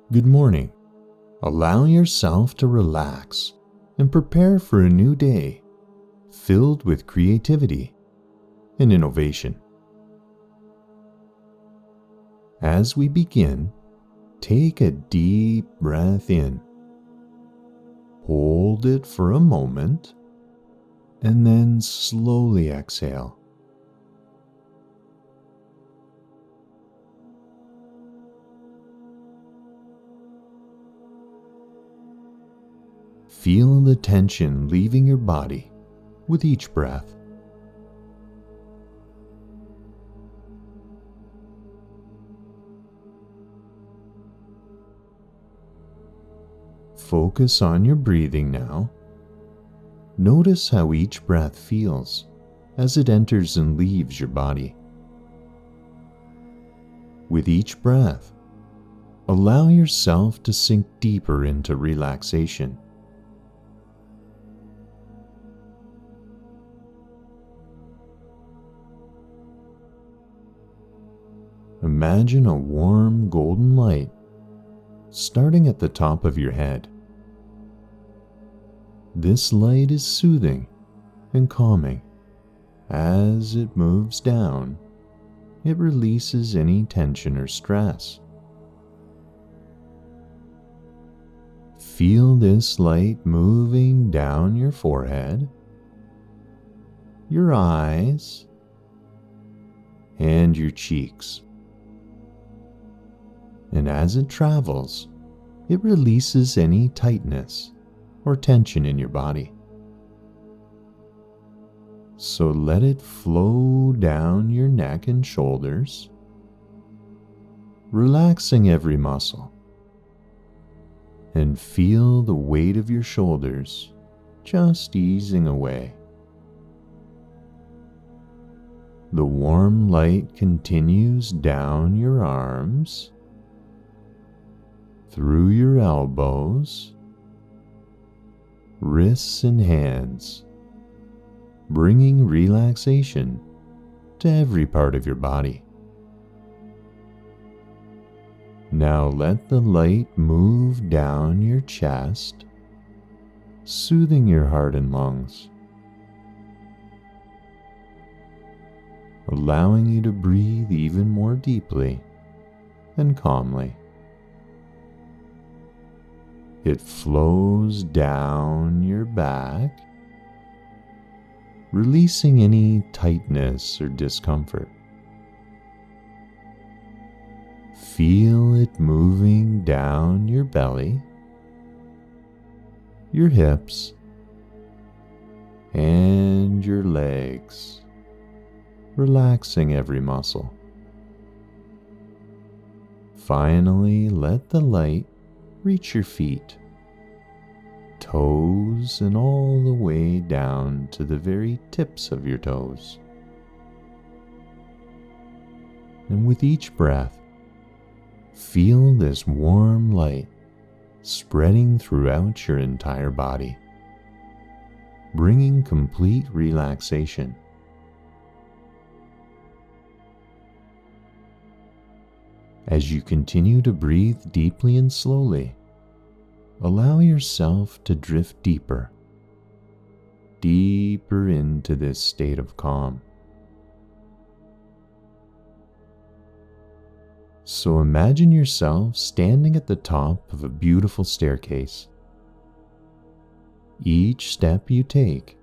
Good morning. Allow yourself to relax and prepare for a new day filled with creativity and innovation. As we begin, take a deep breath in. Hold it for a moment and then slowly exhale. Feel the tension leaving your body with each breath. Focus on your breathing now. Notice how each breath feels as it enters and leaves your body. With each breath, allow yourself to sink deeper into relaxation. Imagine a warm golden light starting at the top of your head. This light is soothing and calming. As it moves down, it releases any tension or stress. Feel this light moving down your forehead, your eyes, and your cheeks. And as it travels, it releases any tightness or tension in your body. So let it flow down your neck and shoulders, relaxing every muscle. And feel the weight of your shoulders just easing away. The warm light continues down your arms, through your elbows, wrists and hands, bringing relaxation to every part of your body. Now let the light move down your chest, soothing your heart and lungs, allowing you to breathe even more deeply and calmly. It flows down your back, releasing any tightness or discomfort. Feel it moving down your belly, your hips, and your legs, relaxing every muscle. Finally, let the light reach your feet, toes, and all the way down to the very tips of your toes. And with each breath, feel this warm light spreading throughout your entire body, bringing complete relaxation. As you continue to breathe deeply and slowly, allow yourself to drift deeper, deeper into this state of calm. So imagine yourself standing at the top of a beautiful staircase. Each step you take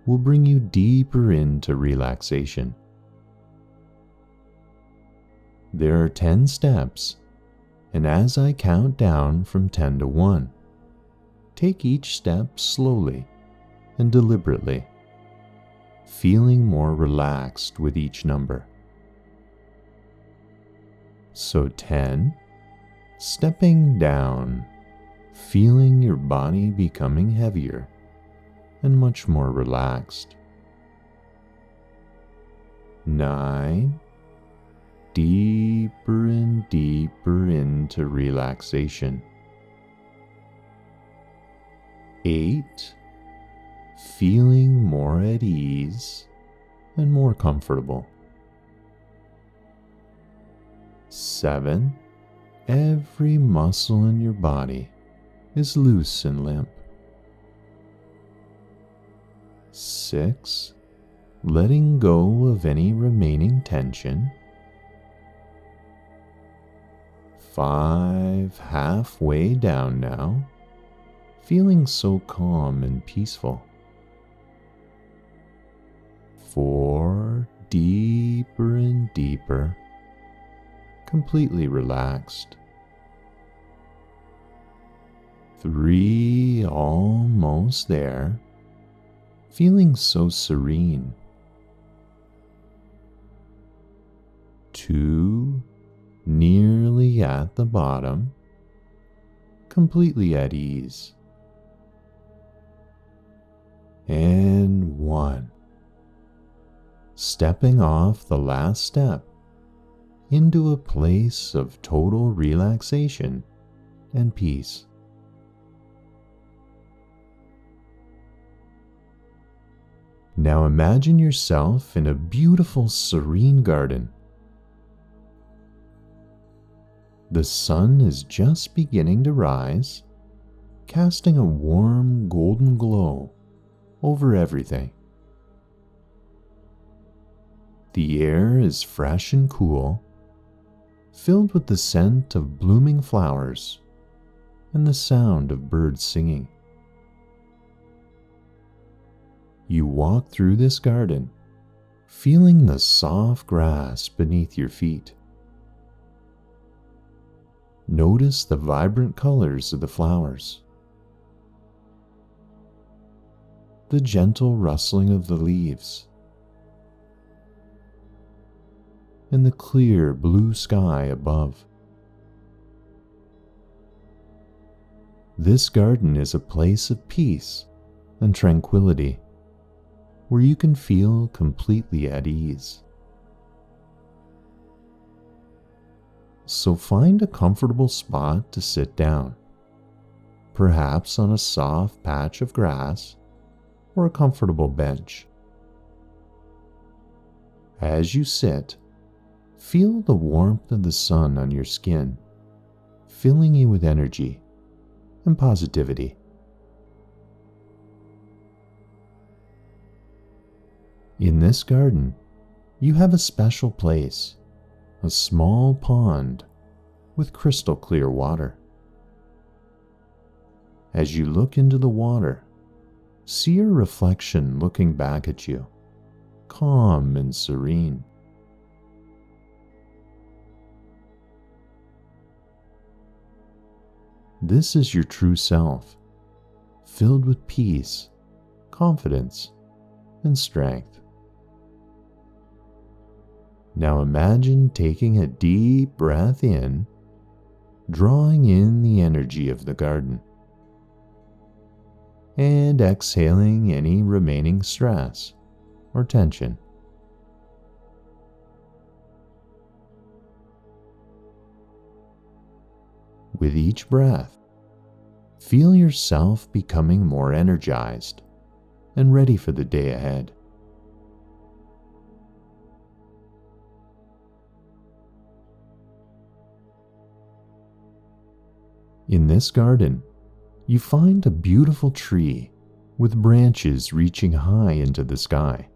will bring you deeper into relaxation. There are 10 steps, and as I count down from 10 to 1, take each step slowly and deliberately, feeling more relaxed with each number. So 10, stepping down, feeling your body becoming heavier and much more relaxed. 9, deeper and deeper into relaxation. 8, feeling more at ease and more comfortable. 7, every muscle in your body is loose and limp. 6. Letting go of any remaining tension. 5. Halfway down now, feeling so calm and peaceful. 4. Deeper and deeper, completely relaxed. 3. Almost there, feeling so serene. 2. Nearly at the bottom, completely at ease. And 1. Stepping off the last step into a place of total relaxation and peace. Now imagine yourself in a beautiful serene garden. The sun is just beginning to rise, casting a warm golden glow over everything. The air is fresh and cool, filled with the scent of blooming flowers and the sound of birds singing. You walk through this garden, feeling the soft grass beneath your feet. Notice the vibrant colors of the flowers, the gentle rustling of the leaves, and the clear blue sky above. This garden is a place of peace and tranquility, where you can feel completely at ease. So find a comfortable spot to sit down, perhaps on a soft patch of grass or a comfortable bench. As you sit, feel the warmth of the sun on your skin, filling you with energy and positivity. In this garden, you have a special place, a small pond with crystal clear water. As you look into the water, see your reflection looking back at you, calm and serene. This is your true self, filled with peace, confidence, and strength. Now imagine taking a deep breath in, drawing in the energy of the garden, and exhaling any remaining stress or tension. With each breath, feel yourself becoming more energized and ready for the day ahead. In this garden, you find a beautiful tree with branches reaching high into the sky.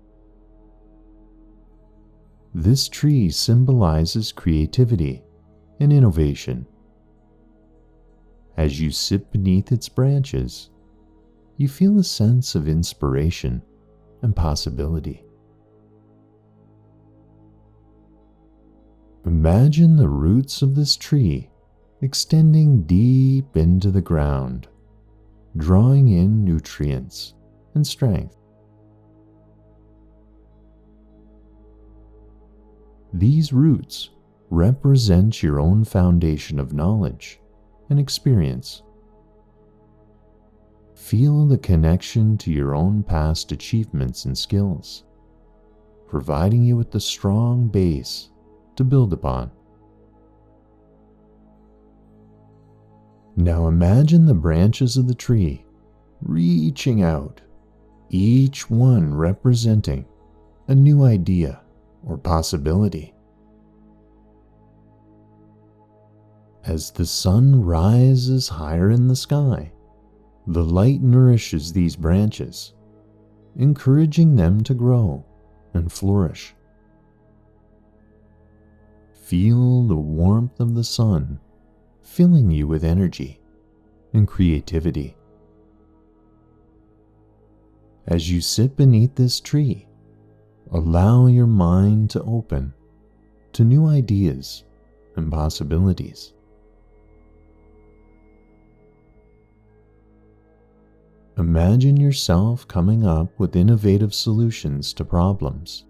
This tree symbolizes creativity and innovation. As you sit beneath its branches, you feel a sense of inspiration and possibility. Imagine the roots of this tree extending deep into the ground, drawing in nutrients and strength. These roots represent your own foundation of knowledge and experience. Feel the connection to your own past achievements and skills, providing you with the strong base to build upon. Now imagine the branches of the tree reaching out, each one representing a new idea or possibility. As the sun rises higher in the sky, the light nourishes these branches, encouraging them to grow and flourish. Feel the warmth of the sun filling you with energy and creativity. As you sit beneath this tree, allow your mind to open to new ideas and possibilities. Imagine yourself coming up with innovative solutions to problems,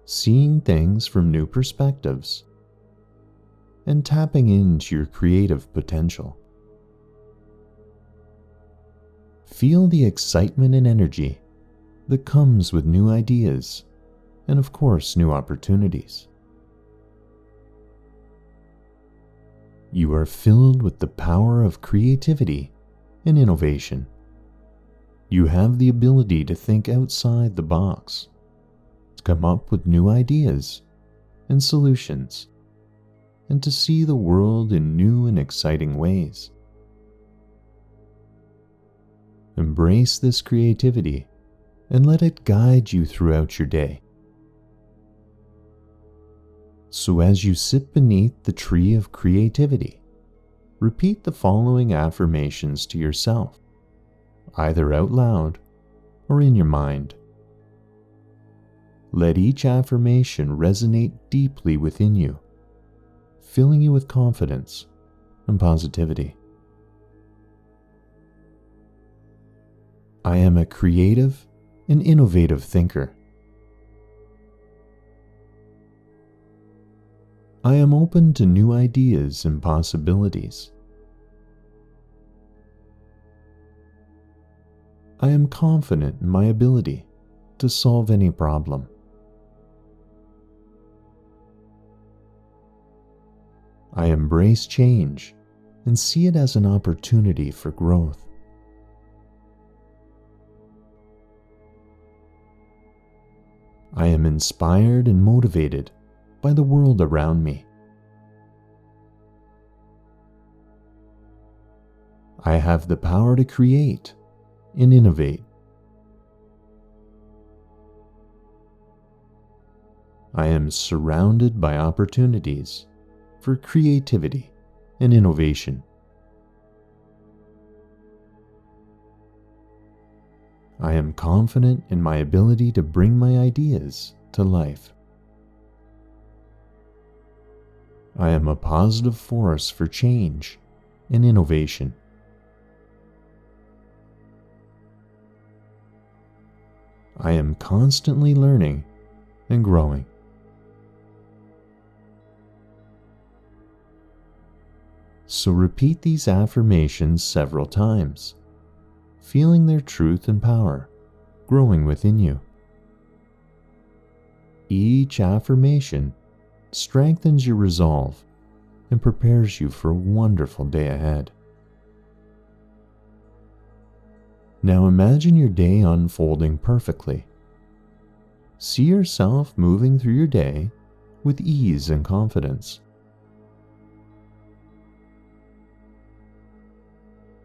seeing things from new perspectives, and tapping into your creative potential. Feel the excitement and energy that comes with new ideas and, of course, new opportunities. You are filled with the power of creativity and innovation. You have the ability to think outside the box, to come up with new ideas and solutions, and to see the world in new and exciting ways. Embrace this creativity and let it guide you throughout your day. So as you sit beneath the tree of creativity, repeat the following affirmations to yourself, either out loud or in your mind. Let each affirmation resonate deeply within you, filling you with confidence and positivity. I am a creative and innovative thinker. I am open to new ideas and possibilities. I am confident in my ability to solve any problem. I embrace change and see it as an opportunity for growth. I am inspired and motivated by the world around me. I have the power to create and innovate. I am surrounded by opportunities for creativity and innovation. I am confident in my ability to bring my ideas to life. I am a positive force for change and innovation. I am constantly learning and growing. So repeat these affirmations several times, feeling their truth and power growing within you. Each affirmation strengthens your resolve and prepares you for a wonderful day ahead. Now imagine your day unfolding perfectly. See yourself moving through your day with ease and confidence.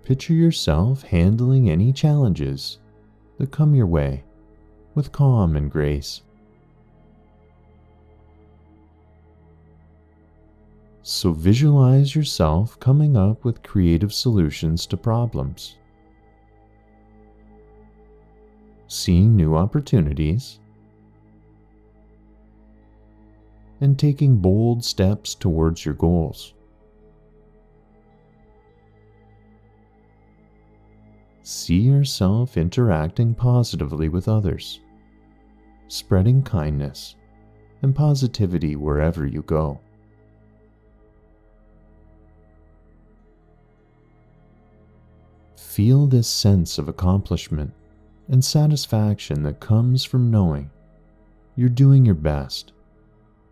Picture yourself handling any challenges that come your way with calm and grace. So visualize yourself coming up with creative solutions to problems, seeing new opportunities, and taking bold steps towards your goals. See yourself interacting positively with others, spreading kindness and positivity wherever you go. Feel this sense of accomplishment and satisfaction that comes from knowing you're doing your best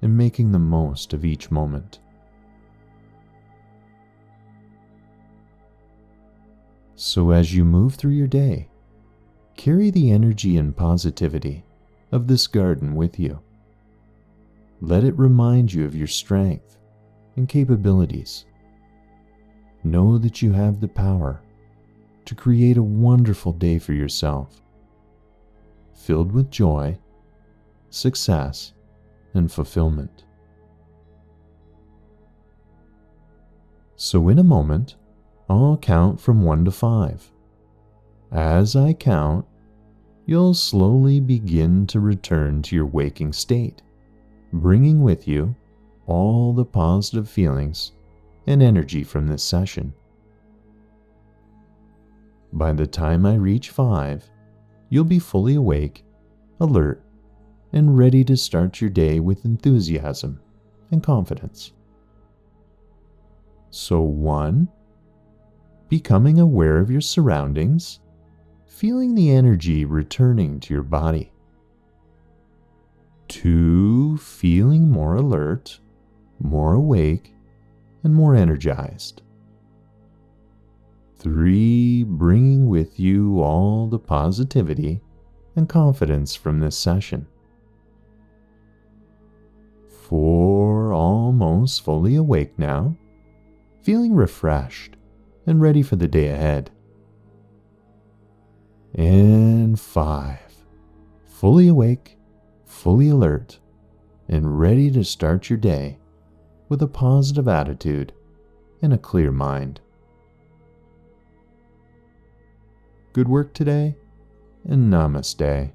and making the most of each moment. So as you move through your day, carry the energy and positivity of this garden with you. Let it remind you of your strength and capabilities. Know that you have the power to create a wonderful day for yourself, filled with joy, success, and fulfillment. So in a moment, I'll count from 1 to 5. As I count, you'll slowly begin to return to your waking state, bringing with you all the positive feelings and energy from this session. By the time I reach 5, you'll be fully awake, alert, and ready to start your day with enthusiasm and confidence. So 1, becoming aware of your surroundings, feeling the energy returning to your body. 2, feeling more alert, more awake, and more energized. 3, bringing with you all the positivity and confidence from this session. 4, almost fully awake now, feeling refreshed and ready for the day ahead. And 5, fully awake, fully alert, and ready to start your day with a positive attitude and a clear mind. Good work today, and namaste.